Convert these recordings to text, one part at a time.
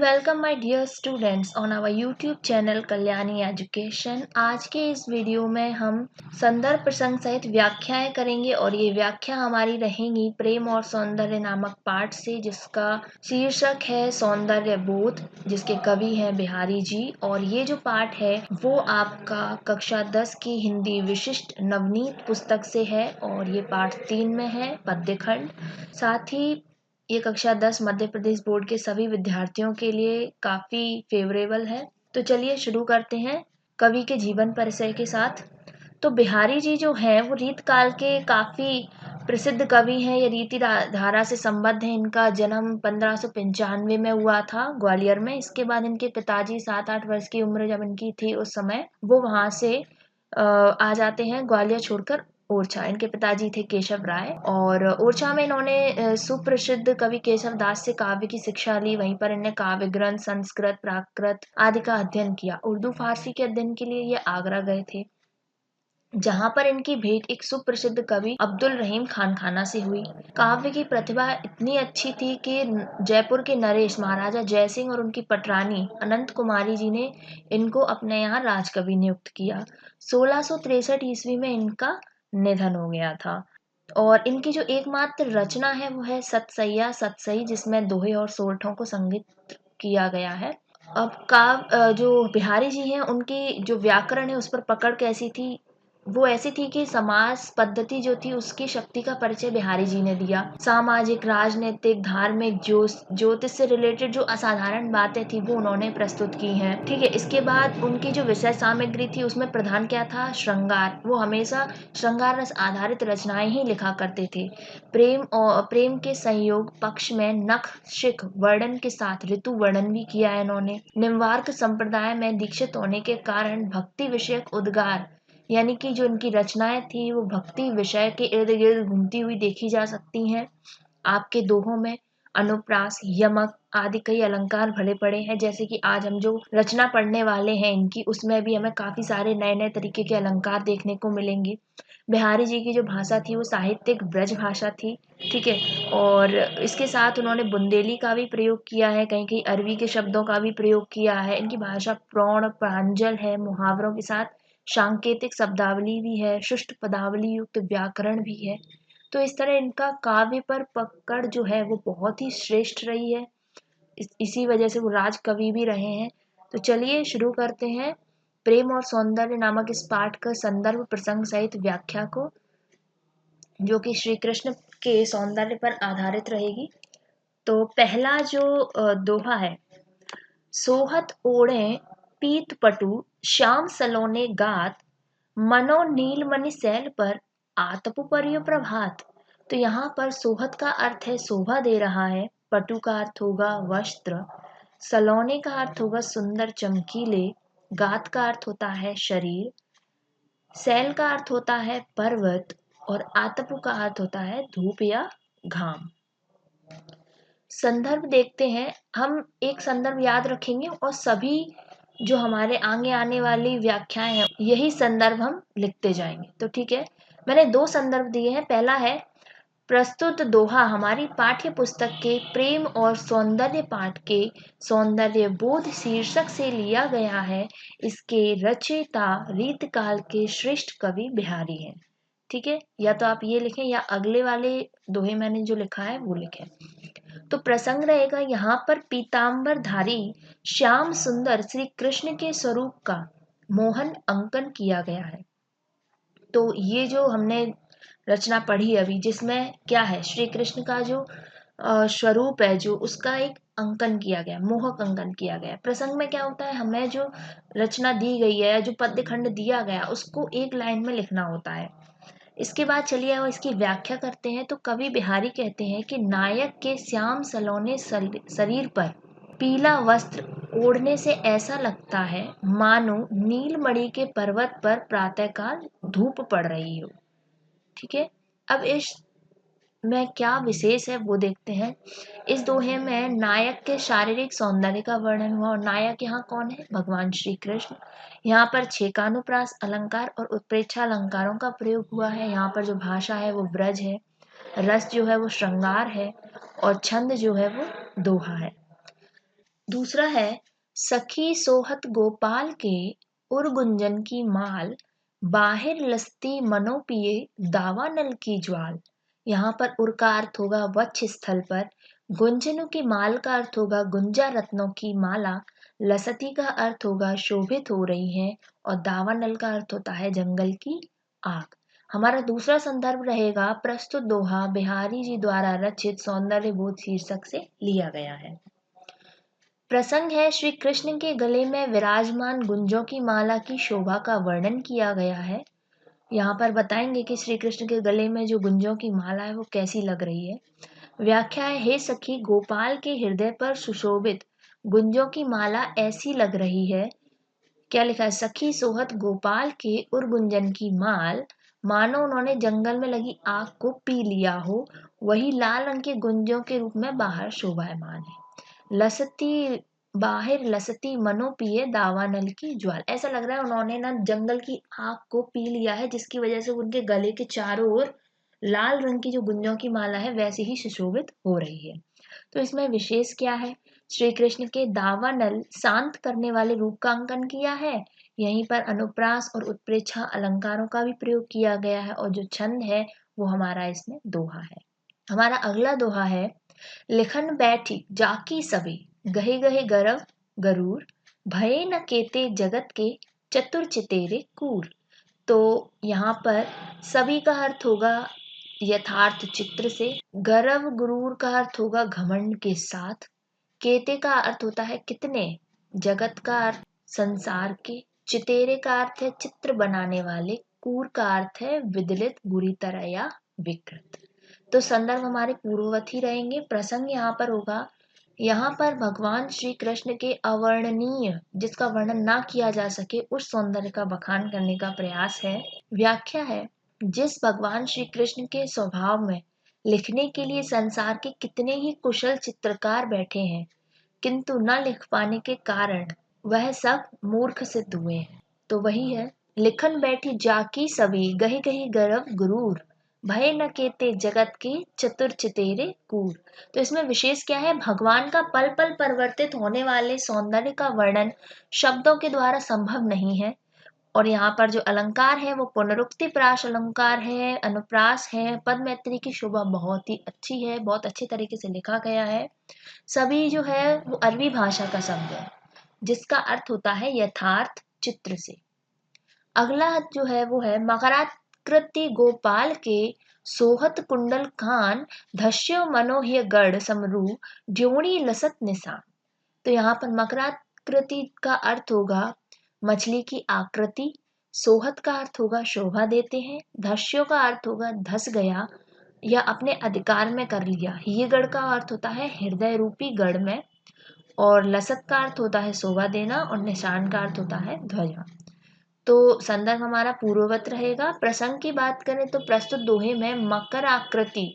Welcome my dear students on our YouTube channel Kalyani Education. आज के इस वीडियो में हम संदर्भ प्रसंग सहित व्याख्याएं करेंगे और ये व्याख्या हमारी रहेंगी प्रेम और सौंदर्य नामक पाठ से, जिसका शीर्षक है सौंदर्य बोध, जिसके कवि हैं बिहारी जी। और ये जो पाठ है वो आपका कक्षा 10 की हिंदी विशिष्ट नवनीत पुस्तक से है और ये पाठ 3 में है, पद्य खंड। साथ ही ये कक्षा 10 मध्य प्रदेश बोर्ड के सभी विद्यार्थियों के लिए काफी फेवरेबल है। तो चलिए शुरू करते हैं कवि के जीवन परिचय के साथ। तो बिहारी जी जो हैं वो रीत काल के काफी प्रसिद्ध कवि हैं। ये रीति धारा से संबद्ध है। इनका जन्म 1595 में हुआ था ग्वालियर में। इसके बाद इनके पिताजी 7-8 वर्ष की उम्र जब इनकी थी उस समय वो वहां से आ जाते हैं ग्वालियर छोड़कर ओरछा। इनके पिताजी थे केशव राय और ओरछा में इन्होंने सुप्रसिद्ध कवि केशव दास से काव्य की शिक्षा ली। वहीं पर इन्हें काव्य ग्रंथ, संस्कृत, प्राकृत आदि का अध्ययन किया। उर्दू फारसी के अध्ययन के लिए ये आगरा गए थे, जहां पर इनकी भेंट एक सुप्रसिद्ध कवि अब्दुल रहीम खानखाना से हुई। काव्य की प्रतिभा इतनी अच्छी थी कि जयपुर के नरेश, महाराजा जयसिंह और उनकी पटरानी अनंत कुमारी जी ने इनको अपने यहाँ राजकवि नियुक्त किया। 1663 ईस्वी में इनका निधन हो गया था और इनकी जो एकमात्र रचना है वो है सतसैया सतसई, जिसमें दोहे और सोरठों को संगीत किया गया है। अब जो बिहारी जी हैं उनकी जो व्याकरण है उस पर पकड़ कैसी थी, वो ऐसी थी कि समाज पद्धति जो थी उसकी शक्ति का परिचय बिहारी जी ने दिया। सामाजिक, राजनीतिक, धार्मिक, ज्योतिष से रिलेटेड जो असाधारण बातें थी वो उन्होंने प्रस्तुत की हैं। ठीक है। इसके बाद उनकी जो विषय सामग्री थी उसमें प्रधान क्या था? श्रृंगार। वो हमेशा श्रृंगार रस आधारित रचनाएं ही लिखा करते थे। प्रेम के संयोग पक्ष में नख शिख वर्णन के साथ ऋतु वर्णन भी किया है इन्होंने। निम्बार्क संप्रदाय में दीक्षित होने के कारण भक्ति विषयक उद्गार, यानी कि जो इनकी रचनाएं थी वो भक्ति विषय के इर्द गिर्द घूमती हुई देखी जा सकती हैं। आपके दोहों में अनुप्रास, यमक आदि कई अलंकार भरे पड़े हैं। जैसे कि आज हम जो रचना पढ़ने वाले हैं इनकी, उसमें भी हमें काफी सारे नए नए तरीके के अलंकार देखने को मिलेंगे। बिहारी जी की जो भाषा थी वो साहित्यिक ब्रज भाषा थी। ठीक है। और इसके साथ उन्होंने बुंदेली का भी प्रयोग किया है, कहीं कहीं अरबी के शब्दों का भी प्रयोग किया है। इनकी भाषा प्रौढ़ प्रांजल है, मुहावरों के साथ सांकेतिक शब्दावली भी है, शुष्ट पदावली युक्त व्याकरण भी है। तो इस तरह इनका काव्य पर पकड़ जो है वो बहुत ही श्रेष्ठ रही है। इसी वजह से वो राज कवि भी रहे हैं। तो चलिए शुरू करते हैं प्रेम और सौंदर्य नामक इस पाठ का संदर्भ प्रसंग सहित व्याख्या को, जो कि श्री कृष्ण के सौंदर्य पर आधारित रहेगी। तो पहला जो दोहा है, सोहत ओढ़े पीत पटु श्याम सलोने गात, मनो नीलमणि सैल पर आतपु परियो प्रभात। तो यहाँ पर सोहत का अर्थ है शोभा दे रहा है, पटु का अर्थ होगा वस्त्र, सलोने का अर्थ होगा सुंदर चमकीले, गात का अर्थ होता है शरीर, सैल का अर्थ होता है पर्वत और आतपु का अर्थ होता है धूप या घाम। संदर्भ देखते हैं। हम एक संदर्भ याद रखेंगे और सभी जो हमारे आगे आने वाली व्याख्याएं हैं यही संदर्भ हम लिखते जाएंगे। तो ठीक है, मैंने 2 संदर्भ दिए हैं। पहला है प्रस्तुत दोहा हमारी पाठ्य पुस्तक के प्रेम और सौंदर्य पाठ के सौंदर्य बोध शीर्षक से लिया गया है। इसके रचयिता रीतकाल के श्रेष्ठ कवि बिहारी हैं। ठीक है, या तो आप ये लिखें या अगले वाले दोहे मैंने जो लिखा है वो लिखें। तो प्रसंग रहेगा यहाँ पर पीतांबर धारी श्याम सुंदर श्री कृष्ण के स्वरूप का मोहन अंकन किया गया है। तो ये जो हमने रचना पढ़ी अभी, जिसमें क्या है, श्री कृष्ण का जो स्वरूप है, जो उसका एक अंकन किया गया, मोहक अंकन किया गया। प्रसंग में क्या होता है, हमें जो रचना दी गई है, जो पद्य खंड दिया गया, उसको एक लाइन में लिखना होता है। इसके बाद चलिए अब इसकी व्याख्या करते हैं। तो कवि बिहारी कहते हैं कि नायक के श्याम सलोने शरीर पर पीला वस्त्र ओढ़ने से ऐसा लगता है मानो नीलमणि के पर्वत पर प्रातःकाल धूप पड़ रही हो। ठीक है। अब इस में क्या विशेष है वो देखते हैं। इस दोहे में नायक के शारीरिक सौंदर्य का वर्णन हुआ और नायक यहाँ कौन है? भगवान श्री कृष्ण। यहाँ पर छेकानुप्रास अलंकार और उत्प्रेक्षा अलंकारों का प्रयोग हुआ है। यहाँ पर जो भाषा है वो ब्रज है, रस जो है वो श्रृंगार है और छंद जो है वो दोहा है। दूसरा है सखी सोहत गोपाल के उर गुंजन की माल, बाहिर लसती मनो पिए दावानल की ज्वाल। यहाँ पर उर का अर्थ होगा वक्ष स्थल पर, गुंजनों की माल का अर्थ होगा गुंजा रत्नों की माला, लसती का अर्थ होगा शोभित हो रही है, और दावानल का अर्थ होता है जंगल की आग। हमारा दूसरा संदर्भ रहेगा प्रस्तुत दोहा बिहारी जी द्वारा रचित सौंदर्य बोध शीर्षक से लिया गया है। प्रसंग है श्री कृष्ण के गले में विराजमान गुंजों की माला की शोभा का वर्णन किया गया है। यहाँ पर बताएंगे कि श्री कृष्ण के गले में जो गुंजों की माला है वो कैसी लग रही है। व्याख्या है, हे सखी, गोपाल के हृदय पर सुशोभित गुंजों की माला ऐसी लग रही है। क्या लिखा है, सखी सोहत गोपाल के उर गुंजन की माल, मानो उन्होंने जंगल में लगी आग को पी लिया हो, वही लाल रंग के गुंजों के रूप में बाहर शोभायमान है। लसती बाहिर लसती मनो पिए दावानल की ज्वाल, ऐसा लग रहा है उन्होंने ना जंगल की आग को पी लिया है, जिसकी वजह से उनके गले के चारों ओर लाल रंग की जो गुंजों की माला है वैसे ही सुशोभित हो रही है। तो इसमें विशेष क्या है, श्री कृष्ण के दावानल शांत करने वाले रूप का अंकन किया है। यहीं पर अनुप्रास और उत्प्रेक्षा अलंकारों का भी प्रयोग किया गया है, और जो छंद है वो हमारा इसमें दोहा है। हमारा अगला दोहा है, लिखन बैठी जाकी सभी, गहे गहे गरव गरूर, भये न केते जगत के चतुर चितेरे कूर। तो यहाँ पर सभी का अर्थ होगा यथार्थ चित्र से, गर्व गुरूर का अर्थ होगा घमंड के साथ, केते का अर्थ होता है कितने, जगत का अर्थ संसार के, चितेरे का अर्थ है चित्र बनाने वाले, कूर का अर्थ है विदलित, बुरी तरह या विकृत। तो संदर्भ हमारे पूर्ववत ही रहेंगे। प्रसंग यहाँ पर होगा, यहाँ पर भगवान श्री कृष्ण के अवर्णनीय, जिसका वर्णन ना किया जा सके, उस सौंदर्य का बखान करने का प्रयास है। व्याख्या है, जिस भगवान श्री कृष्ण के स्वभाव में लिखने के लिए संसार के कितने ही कुशल चित्रकार बैठे हैं, किंतु न लिख पाने के कारण वह सब मूर्ख सिद्ध हुए हैं। तो वही है, लिखन बैठी जाकी सभी, गही गही गरव गुरूर, भय न केते जगत के चतुर चितेरे कूर। तो इसमें विशेष क्या है, भगवान का पल पल परिवर्तित होने वाले सौंदर्य का वर्णन शब्दों के द्वारा संभव नहीं है। और यहाँ पर जो अलंकार है वो पुनरुक्ति प्रास अलंकार है, अनुप्रास है, पद मैत्री की शोभा बहुत ही अच्छी है, बहुत अच्छे तरीके से लिखा गया है। सभी जो है वो अरबी भाषा का शब्द है, जिसका अर्थ होता है यथार्थ चित्र से। अगला जो है वो है, मकराकृति गोपाल के सोहत कुंडल कान, धस्यो मनोह्य गढ़ समरू, ड्योणी लसत निशान। तो यहाँ पर मकराकृति का अर्थ होगा मछली की आकृति, सोहत का अर्थ होगा शोभा देते हैं, धस्यो का अर्थ होगा धस गया या अपने अधिकार में कर लिया, ये गढ़ का अर्थ होता है हृदय रूपी गढ़ में, और लसत का अर्थ होता है शोभा देना, और निशान का अर्थ होता है ध्वजा। तो संदर्भ हमारा पूर्ववत रहेगा। प्रसंग की बात करें तो प्रस्तुत दोहे में मकर आकृति,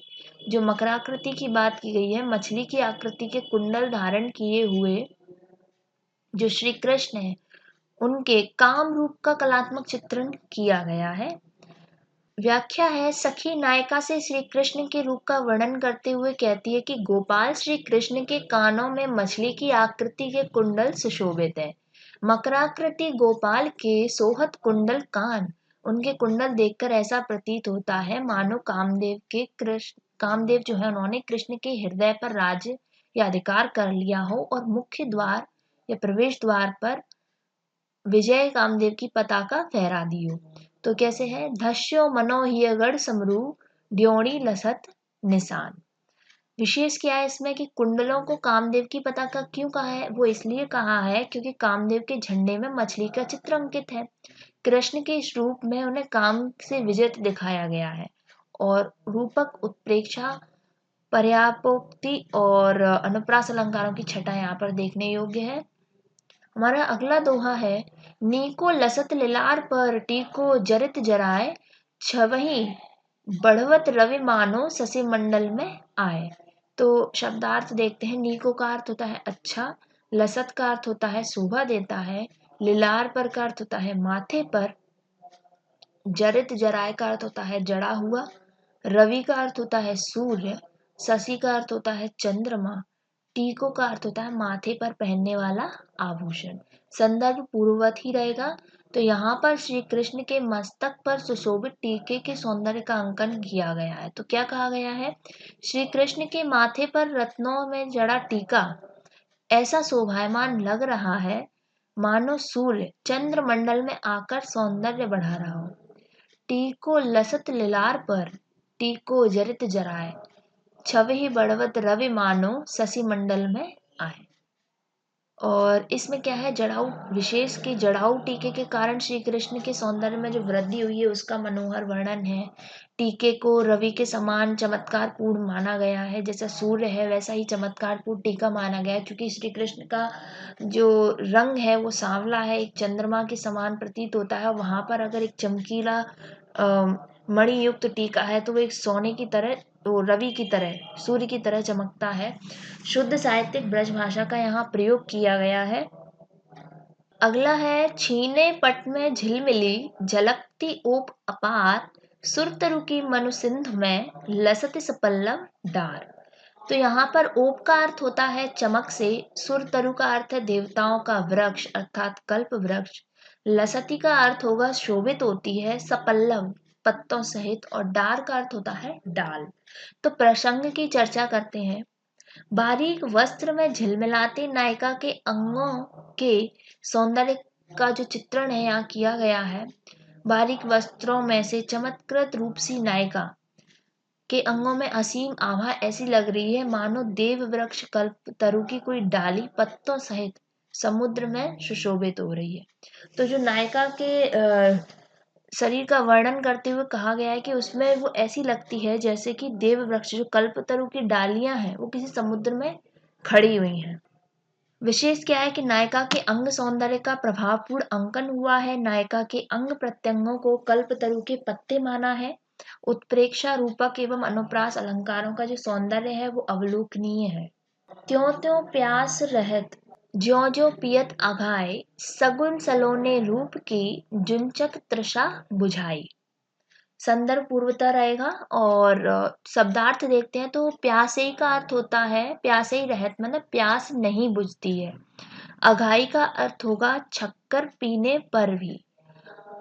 जो मकराकृति की बात की गई है, मछली की आकृति के कुंडल धारण किए हुए जो श्री कृष्ण है, उनके काम रूप का कलात्मक चित्रण किया गया है। व्याख्या है, सखी नायिका से श्री कृष्ण के रूप का वर्णन करते हुए कहती है कि गोपाल श्री कृष्ण के कानों में मछली की आकृति के कुंडल सुशोभित है। मकराकृति गोपाल के सोहत कुंडल कान, उनके कुंडल देखकर ऐसा प्रतीत होता है मानो कामदेव जो है उन्होंने कृष्ण के हृदय पर राज्य या अधिकार कर लिया हो, और मुख्य द्वार या प्रवेश द्वार पर विजय कामदेव की पताका फहरा दी हो। तो कैसे है, धस्यो मनोहियगढ़ समरू, ड्योणी लसत निशान। विशेष क्या है इसमें कि कुंडलों को कामदेव की पताका क्यों कहा है, वो इसलिए कहा है क्योंकि कामदेव के झंडे में मछली का चित्र अंकित है। कृष्ण के इस रूप में उन्हें काम से विजित दिखाया गया है, और रूपक, उत्प्रेक्षा, पर्यापोक्ति और अनुप्रास अलंकारों की छटा यहाँ पर देखने योग्य है। हमारा अगला दोहा है, नीको लसत लिलार पर टीको जरित जराए, छवही बढ़वत रवि मानो ससी मंडल में आए। तो शब्दार्थ देखते हैं। नीको का अर्थ होता है अच्छा, लसत का अर्थ होता है शोभा देता है, लिलार पर का अर्थ होता है माथे पर, जरित जराए का अर्थ होता है जड़ा हुआ, रवि का अर्थ होता है सूर्य, शशि का अर्थ होता है चंद्रमा, टीकों का अर्थ होता है माथे पर पहनने वाला आभूषण। संदर्भ पूर्ववत ही रहेगा। तो यहाँ पर श्री कृष्ण के मस्तक पर सुशोभित टीके के सौंदर्य का अंकन किया गया है। तो क्या कहा गया है? श्री कृष्ण के माथे पर रत्नों में जड़ा टीका ऐसा शोभायमान लग रहा है मानो सूर्य चंद्रमंडल में आकर सौंदर्य बढ़ा रहा हो। टीको लसत लिलार पर टीको जरित जराए, छवि बढ़वत रवि मानो शशि मंडल में आए। और इसमें क्या है, जड़ाऊ विशेष की जड़ाऊ टीके के कारण श्री कृष्ण के सौंदर्य में जो वृद्धि हुई है उसका मनोहर वर्णन है। टीके को रवि के समान चमत्कार पूर्ण माना गया है। जैसा सूर्य है वैसा ही चमत्कार पूर्ण टीका माना गया है, क्योंकि श्री कृष्ण का जो रंग है वो सांवला है, एक चंद्रमा के समान प्रतीत होता है। वहां पर अगर एक चमकीला मणि युक्त टीका है तो वो एक सोने की तरह, वो रवि की तरह, सूर्य की तरह चमकता है। शुद्ध साहित्यिक ब्रज भाषा का यहाँ प्रयोग किया गया है। अगला है, छीने पट में झिलमिली झलकती ओप अपार, सुरतरु की मनु सिंधु में लसत सपल्लव डार। तो यहाँ पर ओप का अर्थ होता है चमक से, सुरतरु का अर्थ है देवताओं का वृक्ष अर्थात कल्प वृक्ष, लसती का अर्थ होगा शोभित होती है, सपल्लव पत्तों सहित, और डार का अर्थ होता है डाल। तो प्रसंग की चर्चा करते हैं। बारीक वस्त्र में झिलमिलाते नायिका के अंगों के सौंदर्य का जो चित्रण है यहाँ किया गया है। बारीक वस्त्रों में से चमत्कृत रूप सी नायिका के अंगों में असीम आभा ऐसी लग रही है मानो देव वृक्ष कल्प तरु की कोई डाली पत्तों सहित समुद्र में सुशोभित हो रही है। तो जो नायिका के शरीर का वर्णन करते हुए कहा गया है कि उसमें वो ऐसी लगती है जैसे कि देव वृक्ष जो कल्पतरु की डालियां हैं वो किसी समुद्र में खड़ी हुई हैं। विशेष क्या है कि नायिका के अंग सौंदर्य का प्रभावपूर्ण अंकन हुआ है। नायिका के अंग प्रत्यंगों को कल्पतरु के पत्ते माना है। उत्प्रेक्षा रूपक एवं अनुप्रास अलंकारों का जो सौंदर्य है वो अवलोकनीय है। त्यों त्यों प्यास रहत ज्यों ज्यों पियत अघाय, सगुन सलोने रूप की जुंचक तृषा बुझाई। संदर्भ पूर्वता रहेगा। और शब्दार्थ देखते हैं तो प्यासे ही का अर्थ होता है, प्यासे ही रहत मतलब प्यास नहीं बुझती है। अघाई का अर्थ होगा छक्कर पीने पर भी,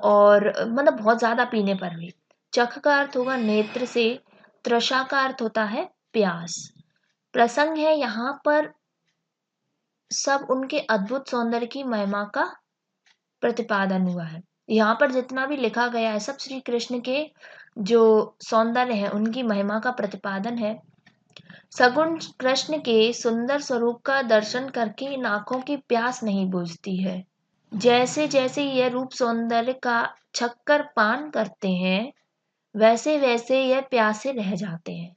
और मतलब बहुत ज्यादा पीने पर भी। चख का अर्थ होगा नेत्र से। तृषा का अर्थ होता है प्यास। प्रसंग है यहाँ पर सब उनके अद्भुत सौंदर्य की महिमा का प्रतिपादन हुआ है। यहाँ पर जितना भी लिखा गया है सब श्री कृष्ण के जो सौंदर्य है उनकी महिमा का प्रतिपादन है। सगुण कृष्ण के सुंदर स्वरूप का दर्शन करके इन आंखों की प्यास नहीं बुझती है। जैसे जैसे यह रूप सौंदर्य का छक्कर पान करते हैं वैसे वैसे यह प्यासे रह जाते हैं।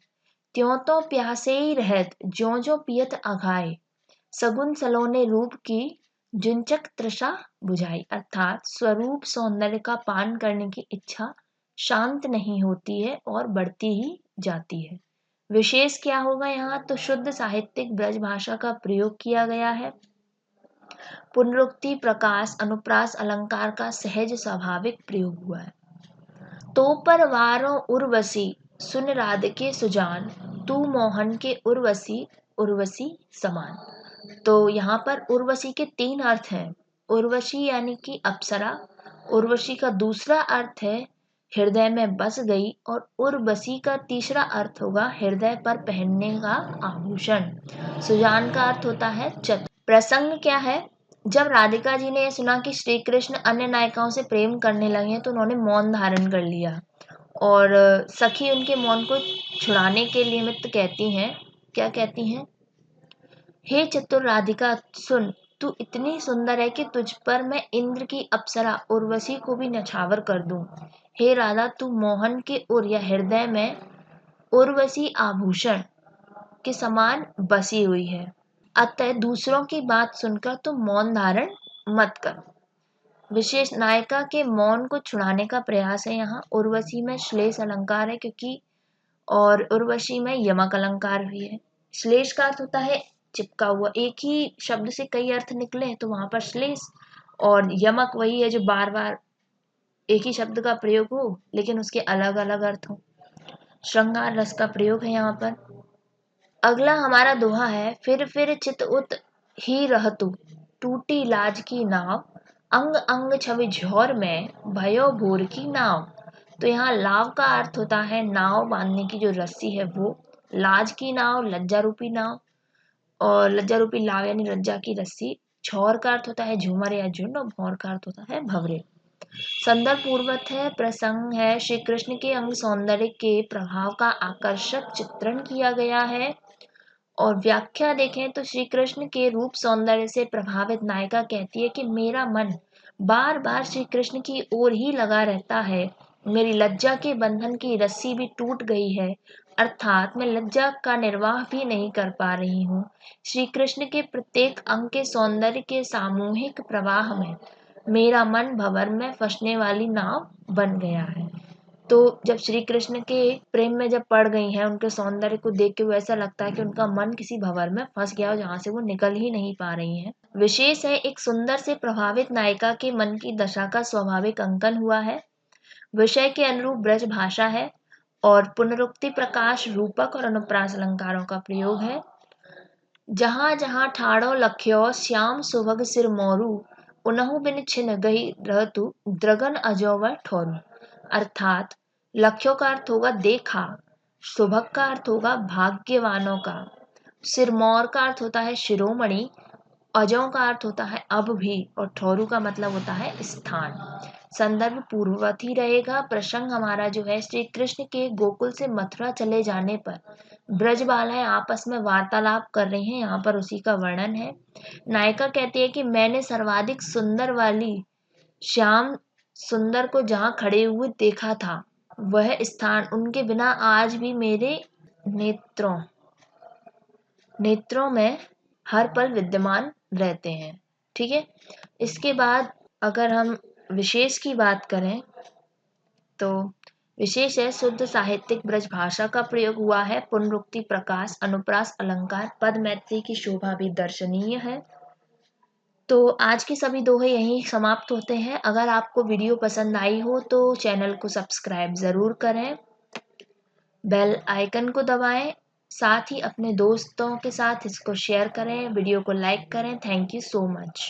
त्यों तो प्यासे ही रहत ज्यों ज्यों पियत अघाय, सगुन सलोने रूप की जुंचक तृषा बुझाई। अर्थात स्वरूप सौंदर्य का पान करने की इच्छा शांत नहीं होती है और बढ़ती ही जाती है। विशेष क्या होगा यहाँ, तो शुद्ध साहित्यिक ब्रज भाषा का प्रयोग किया गया है। पुनरुक्ति प्रकाश अनुप्रास अलंकार का सहज स्वाभाविक प्रयोग हुआ है। तो पर वारों उर्वशी सुन राधिके सुजान, तू मोहन के उर्वशी उर्वशी समान। तो यहाँ पर उर्वशी के 3 अर्थ हैं। उर्वशी यानी कि अप्सरा, उर्वशी का दूसरा अर्थ है हृदय में बस गई, और उर्वशी का तीसरा अर्थ होगा हृदय पर पहनने का आभूषण। सुजान का अर्थ होता है चतुर। प्रसंग क्या है, जब राधिका जी ने सुना कि श्री कृष्ण अन्य नायिकाओं से प्रेम करने लगे हैं तो उन्होंने मौन धारण कर लिया, और सखी उनके मौन को छुड़ाने के निमित्त कहती हैं, क्या कहती हैं, हे चतुर राधिका सुन, तू इतनी सुंदर है कि तुझ पर मैं इंद्र की अप्सरा उर्वशी को भी नछावर कर दूं। हे राधा, तू मोहन के उर या हृदय में उर्वशी आभूषण के समान बसी हुई है, अतः दूसरों की बात सुनकर तू मौन धारण मत कर। विशेष नायिका के मौन को छुड़ाने का प्रयास है यहाँ। उर्वशी में श्लेष अलंकार है क्योंकि, और उर्वशी में यमक अलंकार भी है। श्लेष का अर्थ होता है चिपका हुआ, एक ही शब्द से कई अर्थ निकले तो वहां पर श्लेष, और यमक वही है जो बार बार एक ही शब्द का प्रयोग हो लेकिन उसके अलग अलग अर्थ हो। श्रृंगार रस का प्रयोग है यहाँ पर। अगला हमारा दोहा है, फिर चित उत ही रहतु, टूटी लाज की नाव, अंग अंग छवि झोर में, भयो भोर की नाव। तो यहाँ लाव का अर्थ होता है नाव बांधने की जो रस्सी है वो, लाज की नाव लज्जा रूपी नाव, और लज्जा रूपी लाव यानी लज्जा की रस्सी। झौर का अर्थ होता है झूमर या झुंड, और भौर का अर्थ होता है भवरे। संदर्भ पूर्वक है, प्रसंग है, श्री कृष्ण के अंग सौंदर्य के प्रभाव का आकर्षक चित्रण किया गया है। और व्याख्या देखें तो श्री कृष्ण के रूप सौंदर्य से प्रभावित नायिका कहती है कि मेरा मन बार बार श्री कृष्ण की ओर ही लगा रहता है, मेरी लज्जा के बंधन की रस्सी भी टूट गई है, अर्थात मैं लज्जा का निर्वाह भी नहीं कर पा रही हूँ। श्री कृष्ण के प्रत्येक अंग के सौंदर्य के सामूहिक प्रवाह में मेरा मन भंवर में फंसने वाली नाव बन गया है। तो जब श्री कृष्ण के प्रेम में जब पड़ गई हैं, उनके सौंदर्य को देख के वो ऐसा लगता है कि उनका मन किसी भंवर में फंस गया हो जहाँ से वो निकल ही नहीं पा रही हैं। विशेष है, एक सुंदर से प्रभावित नायिका के मन की दशा का स्वाभाविक अंकन हुआ है। विषय के अनुरूप ब्रज भाषा है और पुनरुक्ति प्रकाश रूपक और अनुप्रास अलंकारों का प्रयोग है। जहाँ जहाँ ठाड़ो लख्यो श्याम सुभग सिर मोरू, उनहु बिन छिन गई रहतु, द्रगन अजोवर ठोरू। अर्थात लख्यो का अर्थ होगा देखा, सुभग का अर्थ होगा भाग्यवानों का, सिरमौर का अर्थ होता है शिरोमणि, अजों का अर्थ होता है अब भी, और ठौरू का मतलब होता है स्थान। संदर्भ पूर्ववत ही रहेगा। प्रसंग हमारा जो है, श्री कृष्ण के गोकुल से मथुरा चले जाने पर ब्रज बालाएं आपस में वार्तालाप कर रही हैं, यहाँ पर उसी का वर्णन है। नायिका कहती है कि मैंने सर्वाधिक सुंदर वाली श्याम सुंदर को जहाँ खड़े हुए देखा था, वह स्थान उनके बिना आज भी मेरे नेत्रों नेत्रों में हर पल विद्यमान रहते हैं। ठीक है। इसके बाद अगर हम विशेष की बात करें तो विशेष है, शुद्ध साहित्यिक ब्रज भाषा का प्रयोग हुआ है, पुनरुक्ति प्रकाश अनुप्रास अलंकार, पद मैत्री की शोभा भी दर्शनीय है। तो आज के सभी दोहे यहीं समाप्त होते हैं। अगर आपको वीडियो पसंद आई हो तो चैनल को सब्सक्राइब ज़रूर करें, बेल आइकन को दबाएं, साथ ही अपने दोस्तों के साथ इसको शेयर करें, वीडियो को लाइक करें। Thank you so much.